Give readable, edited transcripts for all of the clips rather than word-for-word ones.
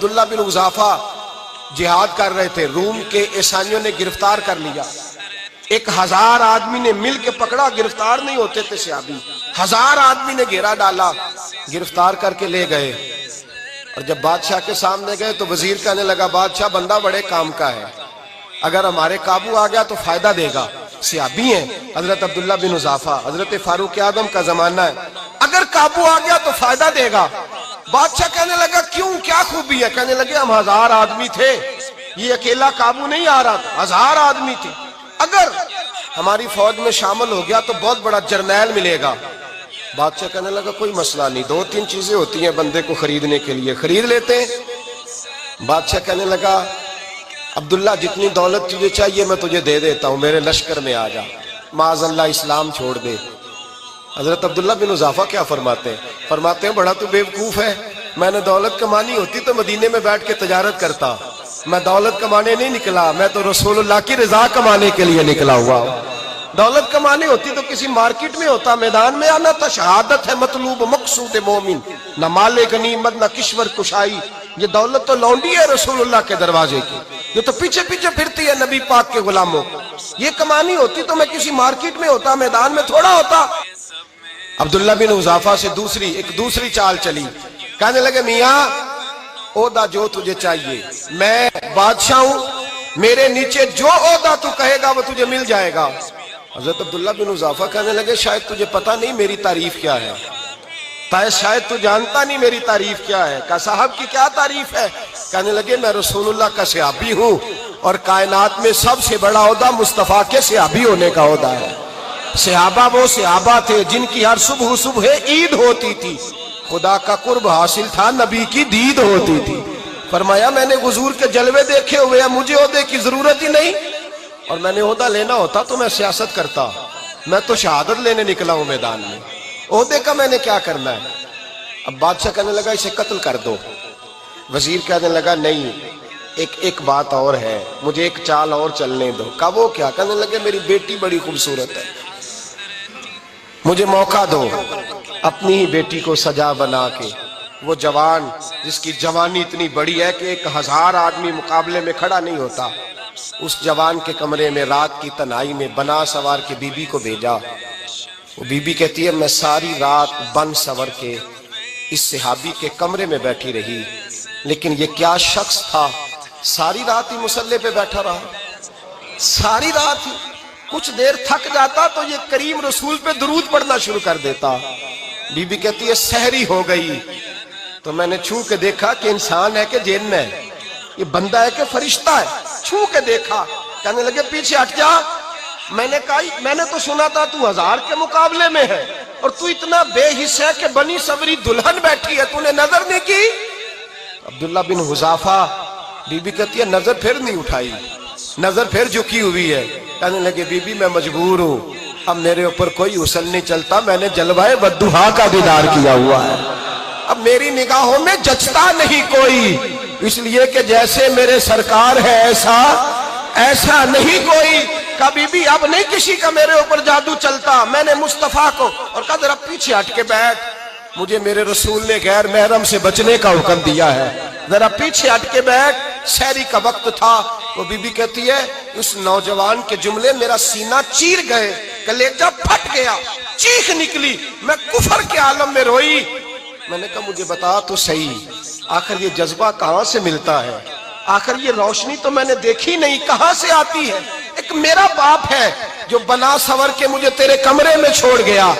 عبداللہ بن حذافہ جہاد کر رہے تھے، روم کے عیسائیوں نے گرفتار کر لیا، 1000 آدمی نے مل کے پکڑا، گرفتار نہیں ہوتے تھے صحابی، 1000 آدمی نے گھیرا ڈالا، گرفتار کر کے لے گئے۔ اور جب بادشاہ کے سامنے گئے تو وزیر کہنے لگا بادشاہ بندہ بڑے کام کا ہے، اگر ہمارے قابو آ گیا تو فائدہ دے گا، صحابی ہیں حضرت عبداللہ بن حذافہ، حضرت فاروق اعظم کا زمانہ ہے، اگر قابو آ گیا تو فائدہ دے گا۔ بادشاہ کہنے لگا کیوں، کیا خوبی ہے؟ کہنے لگے ہم 1000 آدمی تھے، یہ اکیلا قابو نہیں آ رہا تھا، 1000 آدمی تھے، اگر ہماری فوج میں شامل ہو گیا تو بہت بڑا جرنیل ملے گا۔ بادشاہ کہنے لگا کوئی مسئلہ نہیں، 2-3 چیزیں ہوتی ہیں بندے کو خریدنے کے لیے، خرید لیتے ہیں۔ بادشاہ کہنے لگا عبداللہ جتنی دولت تجھے چاہیے میں تجھے دے دیتا ہوں، میرے لشکر میں آ جا، معاذ اللہ اسلام چھوڑ دے۔ حضرت عبداللہ بن حذافہ کیا فرماتے ہیں بڑا تو بیوقوف ہے، میں نے دولت کمانی ہوتی تو مدینے میں بیٹھ کے تجارت کرتا، میں دولت کمانے نہیں نکلا، میں تو رسول اللہ کی رضا کمانے کے لیے نکلا ہوا ہوں۔ دولت کمانے ہوتی تو کسی مارکیٹ میں ہوتا، میدان میں آنا تھا، شہادت ہے مطلوب مقصود مومن، نہ مال غنیمت نہ کشور کشائی، یہ دولت تو لونڈی ہے رسول اللہ کے دروازے کی، یہ تو پیچھے پیچھے پھرتی ہے نبی پاک کے غلاموں، یہ کمانی ہوتی تو میں کسی مارکیٹ میں ہوتا، میدان میں تھوڑا ہوتا۔ عبداللہ بن حذافہ سے دوسری چال چلی، کہنے لگے میاں عہدہ جو تجھے چاہیے، میں بادشاہ ہوں، میرے نیچے جو عہدہ تو کہے گا وہ تجھے مل جائے گا۔ حضرت عبداللہ بن حذافہ کہنے لگے شاید تجھے پتہ نہیں میری تعریف کیا ہے، شاید تو جانتا نہیں میری تعریف کیا ہے۔ کہا صاحب کی کیا تعریف ہے؟ کہنے لگے میں رسول اللہ کا صحابی ہوں اور کائنات میں سب سے بڑا عہدہ مصطفیٰ کے صحابی ہونے کا عہدہ ہے۔ صحابہ وہ صحابہ تھے جن کی ہر صبح عید ہوتی تھی، خدا کا قرب حاصل تھا، نبی کی دید ہوتی تھی۔ فرمایا میں نے حضور کے جلوے دیکھے ہوئے ہیں، مجھے عہدے کی ضرورت ہی نہیں، اور میں نے عہدہ لینا ہوتا تو میں سیاست کرتا، میں تو شہادت لینے نکلا ہوں میدان میں، عہدے کا میں نے کیا کرنا ہے؟ اب بادشاہ کہنے لگا اسے قتل کر دو۔ وزیر کہنے لگا نہیں، ایک بات اور ہے، مجھے ایک چال اور چلنے دو۔ کہا وہ کیا؟ کہنے لگے میری بیٹی بڑی خوبصورت ہے، مجھے موقع دو اپنی ہی بیٹی کو سجا بنا کے، وہ جوان جس کی جوانی اتنی بڑی ہے کہ 1000 آدمی مقابلے میں کھڑا نہیں ہوتا، اس جوان کے کمرے میں رات کی تنہائی میں بنا سوار کے بی بی کو بھیجا۔ وہ بی بی کہتی ہے میں ساری رات بن سور کے اس صحابی کے کمرے میں بیٹھی رہی، لیکن یہ کیا شخص تھا، ساری رات ہی مصلے پہ بیٹھا رہا، ساری رات ہی، کچھ دیر تھک جاتا تو یہ کریم رسول پہ درود پڑھنا شروع کر دیتا۔ بی بی کہتی ہے سحری ہو گئی تو میں نے چھو کے دیکھا کہ انسان ہے کہ جن ہے، یہ بندہ ہے کہ فرشتہ ہے، چھو کے دیکھا۔ کہنے لگے پیچھے ہٹ جا۔ میں نے کہا میں نے تو سنا تھا تو 1000 کے مقابلے میں ہے اور تو اتنا بے حس ہے کہ بنی سوری دلہن بیٹھی ہے، تو نے نظر نہیں کی؟ عبداللہ بن حذافہ، بی بی کہتی ہے نظر پھر نہیں اٹھائی، نظر پھر جھکی ہوئی ہے۔ کہنے لگے بی بی میں مجبور ہوں، اب میرے اوپر کوئی غسل نہیں چلتا، میں نے جلوہ والضحیٰ کا دیدار کیا ہوا ہے، اب میری نگاہوں میں جچتا نہیں کوئی، اس لیے کہ جیسے میرے سرکار ہے ایسا نہیں کوئی۔ کبھی بھی اب نہیں کسی کا میرے اوپر جادو چلتا، میں نے مصطفیٰ کو، اور کہا ذرا پیچھے ہٹ کے بیٹھ، مجھے میرے رسول نے غیر محرم سے بچنے کا حکم دیا ہے، ذرا پیچھے ہٹ کے بیٹھ۔ سحری کا وقت تھا، وہ بی بی کہتی ہے اس نوجوان کے جملے میرا سینہ چیر گئے، کلیجہ پھٹ گیا، چیخ نکلی، میں کفر کے عالم میں روئی۔ میں نے کہا مجھے بتا تو صحیح، آخر یہ جذبہ کہاں سے ملتا ہے، آخر یہ روشنی تو میں نے دیکھی نہیں، کہاں سے آتی ہے؟ ایک میرا باپ ہے جو بنا سور کے مجھے تیرے کمرے میں چھوڑ گیا،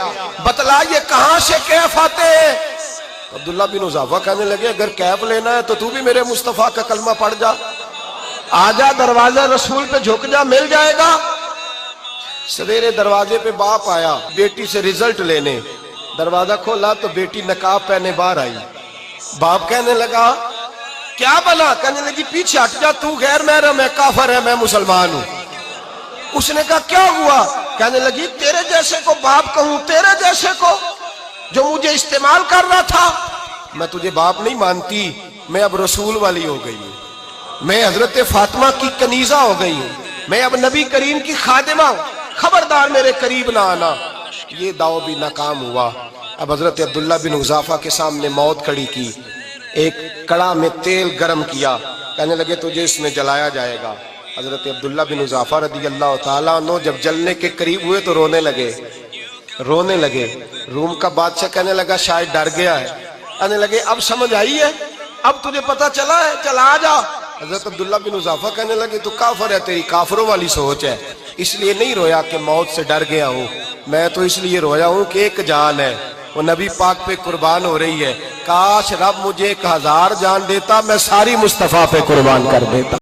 بتلا یہ کہاں سے کیف آتے ہیں؟ عبداللہ بن حذافہ کہنے لگے اگر کیف لینا ہے تو تو بھی میرے مصطفیٰ کا کلمہ پڑھ جا، آجا دروازہ رسول پہ جھک جا، مل جائے گا۔ سویرے دروازے پہ باپ آیا بیٹی سے رزلٹ لینے، دروازہ کھولا تو بیٹی نقاب پہنے باہر آئی۔ باپ کہنے لگا کیا بنا؟ کہنے لگی پیچھے ہٹ جا، تو غیر محرم ہے، کافر ہے، میں مسلمان ہوں۔ اس نے کہا کیا ہوا؟ کہنے لگی تیرے جیسے کو باپ کہوں، تیرے جیسے کو جو مجھے استعمال کر رہا تھا، میں تجھے باپ نہیں مانتی، میں اب رسول والی ہو گئی ہوں، میں حضرت فاطمہ کی کنیزہ ہو گئی ہوں، میں اب نبی کریم کی خادمہ ہوں، خبردار میرے قریب نہ آنا۔ یہ دعو بھی ناکام ہوا۔ اب حضرت عبداللہ بن حذافہ کے سامنے موت کھڑی کی، ایک کڑا میں تیل گرم کیا، کہنے لگے تجھے اس میں جلایا جائے گا۔ حضرت عبداللہ بن حذافہ رضی اللہ تعالیٰ عنہ جب جلنے کے قریب ہوئے تو رونے لگے۔ روم کا بادشاہ کہنے لگا شاید ڈر گیا ہے، کہنے لگے اب سمجھ آئی ہے، اب تجھے پتا چلا ہے، چل آ جا۔ حضرت عبداللہ بن حذافہ کہنے لگے تو کافر ہے، تیری کافروں والی سوچ ہے، اس لیے نہیں رویا کہ موت سے ڈر گیا ہوں، میں تو اس لیے رویا ہوں کہ ایک جان ہے، وہ نبی پاک پہ قربان ہو رہی ہے، کاش رب مجھے 1000 جان دیتا، میں ساری مصطفیٰ پہ قربان کر دیتا۔